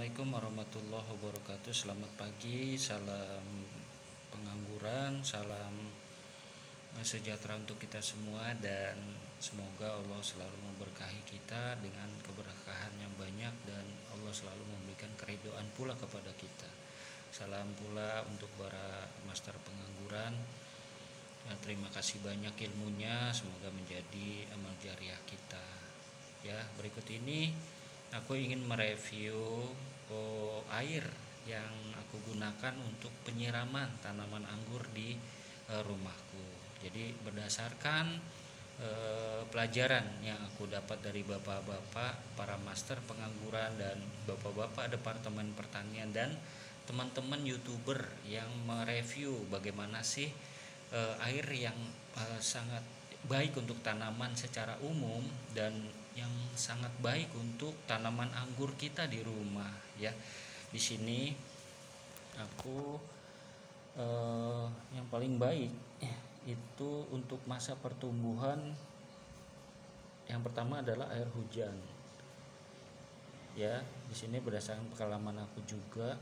Assalamualaikum warahmatullahi wabarakatuh. Selamat pagi, salam pengangguran, salam sejahtera untuk kita semua, dan semoga Allah selalu memberkahi kita dengan keberkahan yang banyak dan Allah selalu memberikan keridhaan pula kepada kita. Salam pula untuk para master pengangguran. Terima kasih banyak ilmunya, semoga menjadi amal jariah kita. Ya, berikut ini aku ingin mereview air yang aku gunakan untuk penyiraman tanaman anggur di rumahku. Jadi berdasarkan pelajaran yang aku dapat dari bapak-bapak para master pengangguran dan bapak-bapak departemen pertanian dan teman-teman YouTuber yang mereview bagaimana sih air yang sangat baik untuk tanaman secara umum dan yang sangat baik untuk tanaman anggur kita di rumah ya. Di sini aku yang paling baik itu untuk masa pertumbuhan, yang pertama adalah air hujan. Ya, di sini berdasarkan pengalaman aku juga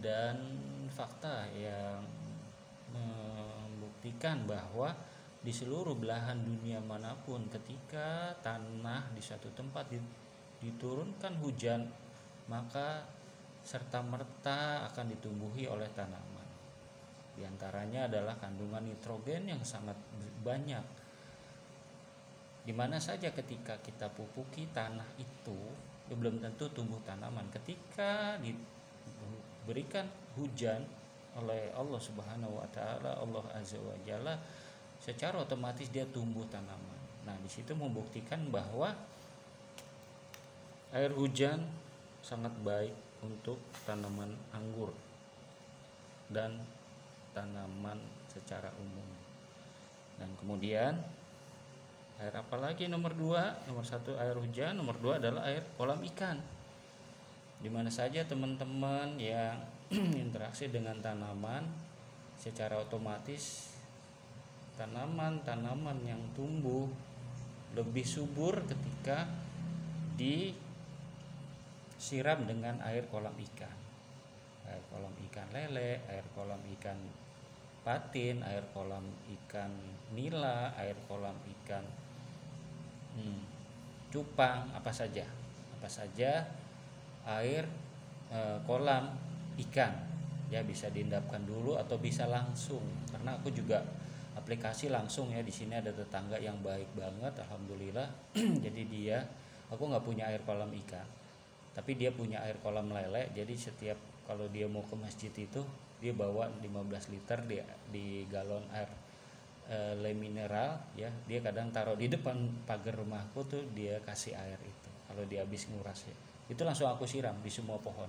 dan fakta yang membuktikan bahwa di seluruh belahan dunia manapun, ketika tanah di suatu tempat diturunkan hujan, maka serta merta akan ditumbuhi oleh tanaman. Di antaranya adalah kandungan nitrogen yang sangat banyak. Di mana saja ketika kita pupuki tanah itu, belum tentu tumbuh tanaman. Ketika diberikan hujan oleh Allah Subhanahu wa taala, Allah Azza wa Jalla, secara otomatis dia tumbuh tanaman. Nah, di situ membuktikan bahwa air hujan sangat baik untuk tanaman anggur dan tanaman secara umum. Dan kemudian air apa lagi? Nomor 2, nomor 1 air hujan, nomor 2 adalah air kolam ikan. Di mana saja teman-teman yang interaksi dengan tanaman, secara otomatis tanaman-tanaman yang tumbuh lebih subur ketika disiram dengan air kolam ikan. Air kolam ikan lele, air kolam ikan patin, air kolam ikan nila, air kolam ikan cupang, apa saja air kolam ikan ya, bisa diendapkan dulu atau bisa langsung, karena aku juga aplikasi langsung ya. Di sini ada tetangga yang baik banget, alhamdulillah. Jadi aku nggak punya air kolam ikan, tapi dia punya air kolam lele. Jadi setiap kalau dia mau ke masjid itu dia bawa 15 liter di galon air le mineral ya. Dia kadang taruh di depan pagar rumahku tuh, dia kasih air itu kalau dia habis nguras ya. Itu langsung aku siram di semua pohon.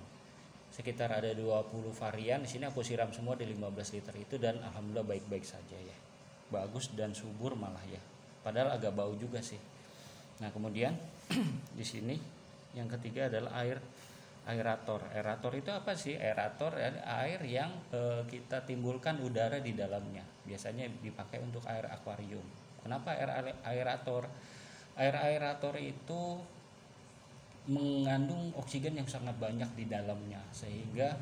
Sekitar ada 20 varian di sini, aku siram semua di 15 liter itu, dan alhamdulillah baik-baik saja ya. Bagus dan subur malah ya. Padahal agak bau juga sih. Nah, kemudian di sini yang ketiga adalah aerator. Aerator itu apa sih? Aerator air yang kita timbulkan udara di dalamnya. Biasanya dipakai untuk air akuarium. Kenapa aerator? Air aerator itu mengandung oksigen yang sangat banyak di dalamnya, sehingga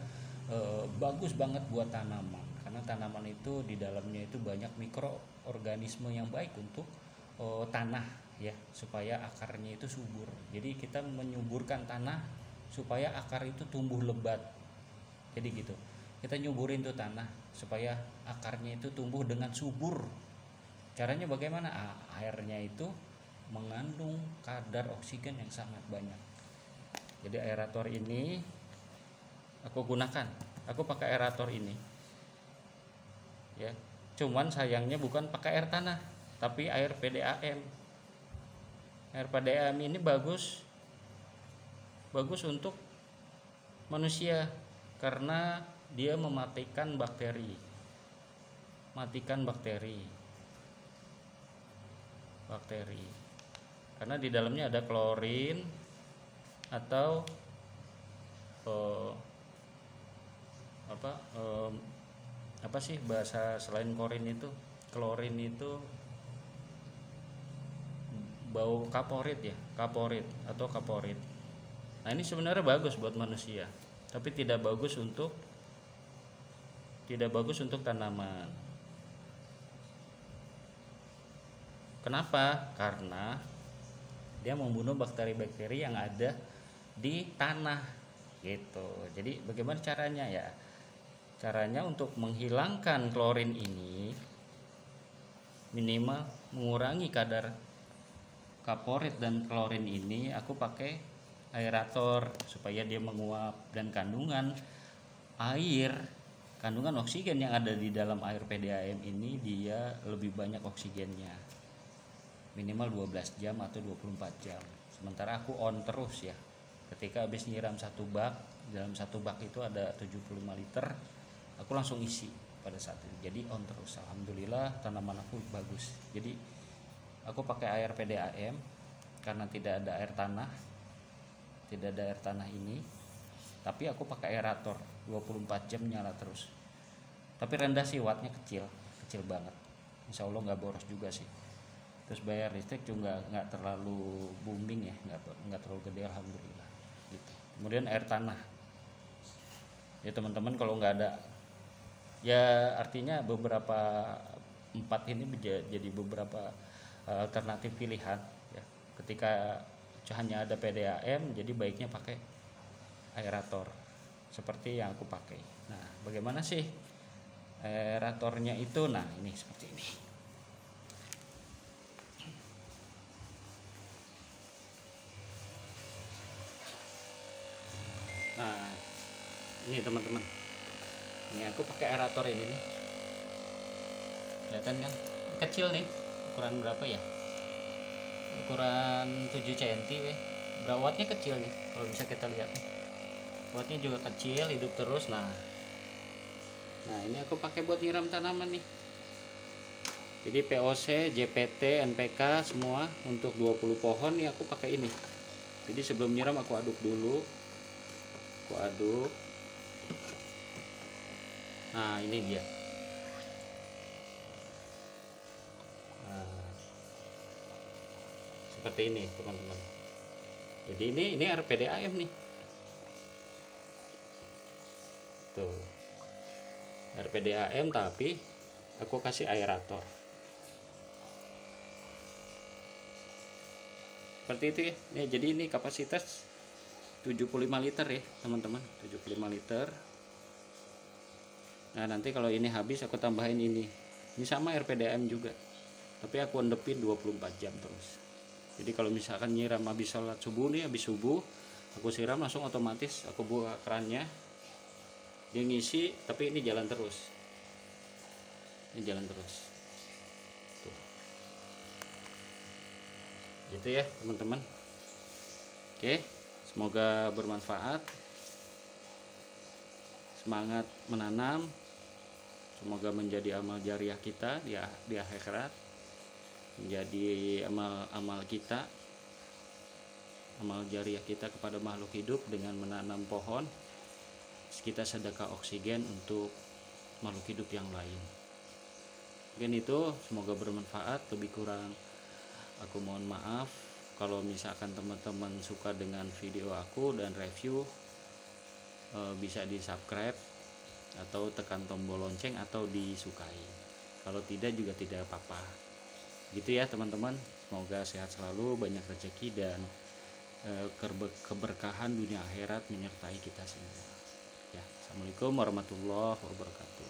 bagus banget buat tanaman, karena tanaman itu di dalamnya itu banyak mikroorganisme yang baik untuk tanah ya, supaya akarnya itu subur. Jadi kita menyuburkan tanah supaya akar itu tumbuh lebat. Jadi gitu, kita nyuburin tuh tanah supaya akarnya itu tumbuh dengan subur. Caranya bagaimana? Airnya itu mengandung kadar oksigen yang sangat banyak. Jadi aerator ini aku gunakan, aku pakai aerator ini ya. Cuman sayangnya bukan pakai air tanah, tapi air PDAM. Air PDAM ini bagus untuk manusia karena dia mematikan bakteri. Karena di dalamnya ada klorin atau apa sih bahasa selain klorin itu? Klorin itu bau kaporit ya, kaporit. Nah, ini sebenarnya bagus buat manusia, tapi tidak bagus untuk tanaman. Kenapa? Karena dia membunuh bakteri-bakteri yang ada di tanah gitu. Jadi bagaimana caranya ya? Caranya untuk menghilangkan klorin ini, minimal mengurangi kadar kaporit dan klorin ini, aku pakai aerator supaya dia menguap, dan kandungan oksigen yang ada di dalam air PDAM ini dia lebih banyak oksigennya, minimal 12 jam atau 24 jam. Sementara aku on terus ya, ketika habis nyiram satu bak, dalam satu bak itu ada 75 liter, aku langsung isi pada saat itu, jadi on terus. Alhamdulillah tanaman aku bagus. Jadi aku pakai air PDAM karena tidak ada air tanah ini, tapi aku pakai aerator 24 jam nyala terus. Tapi rendah sih, wattnya kecil banget, insya Allah nggak boros juga sih. Terus bayar listrik juga nggak terlalu booming ya, nggak terlalu gede, alhamdulillah gitu. Kemudian air tanah ya teman-teman, kalau nggak ada ya, artinya beberapa empat ini jadi beberapa alternatif pilihan ya. Ketika hanya ada PDAM, jadi baiknya pakai aerator seperti yang aku pakai. Nah, bagaimana sih aeratornya itu? Nah, ini seperti ini. Nah, ini teman-teman, ini aku pakai aerator ini nih, kelihatan kan kecil nih, ukuran berapa ya, ukuran 7 cm ya. Wattnya kecil nih, kalau bisa kita lihat nih, wattnya juga kecil, hidup terus. Nah ini aku pakai buat nyiram tanaman nih. Jadi POC, JPT, NPK semua untuk 20 pohon nih aku pakai ini. Jadi sebelum nyiram aku aduk dulu, nah ini dia. Nah, seperti ini teman-teman. Jadi ini RPDAM nih, tuh RPDAM, tapi aku kasih aerator seperti itu ya. Nih, jadi ini kapasitas 75 liter ya teman-teman, 75 liter. Nah, nanti kalau ini habis aku tambahin ini sama RPDAM juga, tapi aku endepin 24 jam terus. Jadi kalau misalkan nyiram habis sholat subuh nih, habis subuh aku siram langsung, otomatis aku buka kerannya, dia ngisi, tapi ini jalan terus, tuh. Gitu ya teman-teman. Oke, semoga bermanfaat, semangat menanam, semoga menjadi amal jariah kita di akhirat, menjadi amal kita, amal jariah kita kepada makhluk hidup dengan menanam pohon. Kita sedekah oksigen untuk makhluk hidup yang lain. Mungkin itu, semoga bermanfaat. Lebih kurang aku mohon maaf. Kalau misalkan teman-teman suka dengan video aku dan review, bisa di subscribe atau tekan tombol lonceng atau disukai. Kalau tidak juga tidak apa-apa. Gitu ya teman-teman. Semoga sehat selalu, banyak rezeki, dan keberkahan dunia akhirat menyertai kita semua. Ya, assalamualaikum warahmatullahi wabarakatuh.